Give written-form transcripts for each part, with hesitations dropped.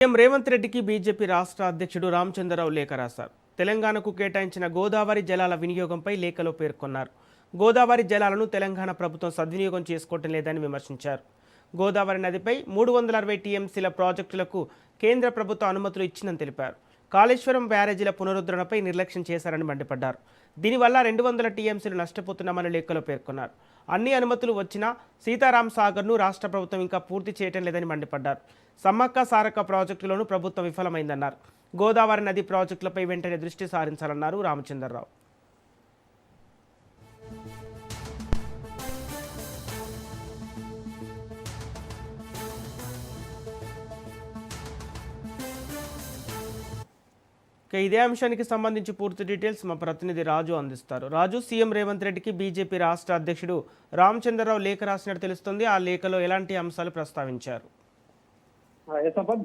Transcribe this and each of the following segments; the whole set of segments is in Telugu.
సీఎం రేవంత్ రెడ్డికి బీజేపీ రాష్ట్ర అధ్యక్షుడు రామచంద్రరావు లేఖ రాశారు. తెలంగాణకు కేటాయించిన గోదావరి జలాల వినియోగంపై లేఖలో పేర్కొన్నారు. గోదావరి జలాలను తెలంగాణ ప్రభుత్వం సద్వినియోగం చేసుకోవటం లేదని విమర్శించారు. గోదావరి నదిపై 360 టీఎంసీల ప్రాజెక్టులకు కేంద్ర ప్రభుత్వం అనుమతులు ఇచ్చిందని తెలిపారు. కాళేశ్వరం బ్యారేజీల పునరుద్ధరణపై నిర్లక్ష్యం చేశారని మండిపడ్డారు. దీనివల్ల 200 టీఎంసీలు నష్టపోతున్నామని లేఖలో పేర్కొన్నారు. అన్ని అనుమతులు వచ్చినా సీతారాం సాగర్ను రాష్ట్ర ప్రభుత్వం ఇంకా పూర్తి చేయటం లేదని మండిపడ్డారు. సమ్మక్క సారక్క ప్రాజెక్టులోనూ ప్రభుత్వం విఫలమైందన్నారు. గోదావరి నది ప్రాజెక్టులపై వెంటనే దృష్టి సారించాలన్నారు రామచంద్రరావు. ఇదే అంశానికి సంబంధించి పూర్తి డీటెయిల్స్ మా ప్రతినిధి రాజు అందిస్తారు. రాజు, సీఎం రేవంత్ రెడ్డికి బీజేపీ రాష్ట్ర అధ్యక్షుడు రామచంద్రరావు లేఖ రాసినట్టు తెలుస్తుంది. ఆ లేఖలో ఎలాంటి అంశాలు ప్రస్తావించారు?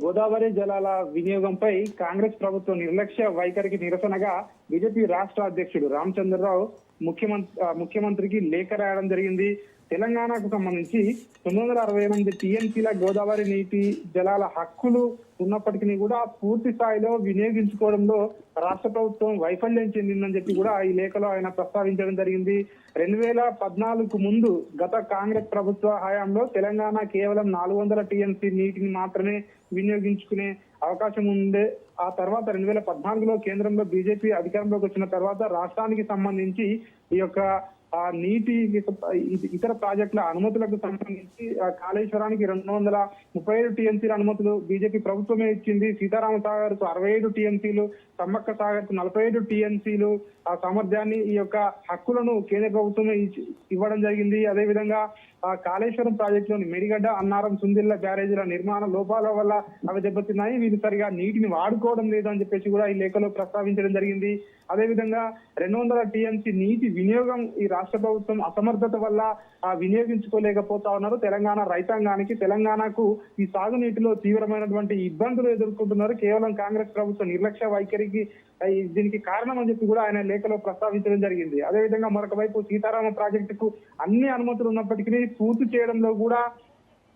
గోదావరి జలాల వినియోగంపై కాంగ్రెస్ ప్రభుత్వం నిర్లక్ష్య వైఖరికి నిరసనగా బీజేపీ రాష్ట్ర అధ్యక్షుడు రామచంద్రరావు ముఖ్యమంత్రికి లేఖ రాయడం జరిగింది. తెలంగాణకు సంబంధించి 968 టీఎంసీల గోదావరి నీటి జలాల హక్కులు ఉన్నప్పటికీ కూడా పూర్తి స్థాయిలో వినియోగించుకోవడంలో రాష్ట్ర ప్రభుత్వం వైఫల్యం చెందిందని చెప్పి కూడా ఈ లేఖలో ఆయన ప్రస్తావించడం జరిగింది. 2014 ముందు గత కాంగ్రెస్ ప్రభుత్వ హయాంలో తెలంగాణ కేవలం 400 టీఎంసీ నీటిని మాత్రమే వినియోగించుకునే అవకాశం ఉండే. ఆ తర్వాత 2014లో కేంద్రంలో బీజేపీ అధికారంలోకి వచ్చిన తర్వాత రాష్ట్రానికి సంబంధించి ఈ యొక్క నీటి ఇతర ప్రాజెక్టుల అనుమతులకు సంబంధించి కాళేశ్వరానికి 237 టీఎంసీల అనుమతులు బీజేపీ ప్రభుత్వమే ఇచ్చింది. సీతారామ సాగర్ కు 65 టీఎంసీలు, సమ్మక్క సాగర్ కు 45 టీఎంసీలు ఆ సామర్థ్యాన్ని ఈ యొక్క హక్కులను కేంద్ర ప్రభుత్వమే ఇవ్వడం జరిగింది. అదేవిధంగా కాళేశ్వరం ప్రాజెక్టులోని మెడిగడ్డ, అన్నారం, సుందిళ్ల బ్యారేజీల నిర్మాణ లోపాల వల్ల అవి దెబ్బతిన్నాయి. వీళ్ళు సరిగా నీటిని వాడుకోవడం లేదు అని చెప్పేసి కూడా ఈ లేఖలో ప్రస్తావించడం జరిగింది. అదేవిధంగా 200 టీఎంసీ నీటి వినియోగం ఈ రాష్ట్ర ప్రభుత్వం అసమర్థత వల్ల వినియోగించుకోలేకపోతా ఉన్నారు. తెలంగాణ రైతాంగానికి, తెలంగాణకు ఈ సాగునీటిలో తీవ్రమైనటువంటి ఇబ్బందులు ఎదుర్కొంటున్నారు. కేవలం కాంగ్రెస్ ప్రభుత్వం నిర్లక్ష్య వైఖరికి దీనికి కారణం అని చెప్పి కూడా ఆయన లేఖలో ప్రస్తావించడం జరిగింది. అదేవిధంగా మరొక వైపు సీతారామ ప్రాజెక్టుకు అన్ని అనుమతులు ఉన్నప్పటికీ పూర్తి చేయడంలో కూడా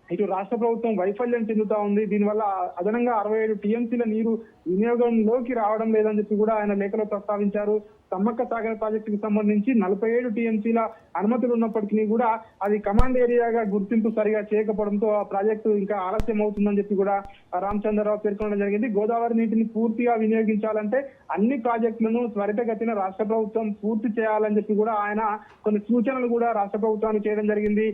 ఇటు రాష్ట్ర ప్రభుత్వం వైఫల్యం చెందుతా ఉంది. దీనివల్ల అదనంగా 67 టీఎంసీల నీరు వినియోగంలోకి రావడం లేదని చెప్పి కూడా ఆయన లేఖలో ప్రస్తావించారు. సమ్మక్క సాగర్ ప్రాజెక్టుకు సంబంధించి 47 టీఎంసీల అనుమతులు ఉన్నప్పటికీ కూడా అది కమాండ్ ఏరియాగా గుర్తింపు సరిగా చేయకపోవడంతో ఆ ప్రాజెక్టు ఇంకా ఆలస్యం అవుతుందని చెప్పి కూడా రామచంద్రరావు పేర్కొనడం జరిగింది. గోదావరి నీటిని పూర్తిగా వినియోగించాలంటే అన్ని ప్రాజెక్టులను త్వరితగతిన రాష్ట్ర ప్రభుత్వం పూర్తి చేయాలని చెప్పి కూడా ఆయన కొన్ని సూచనలు కూడా రాష్ట్ర ప్రభుత్వానికి చేయడం జరిగింది.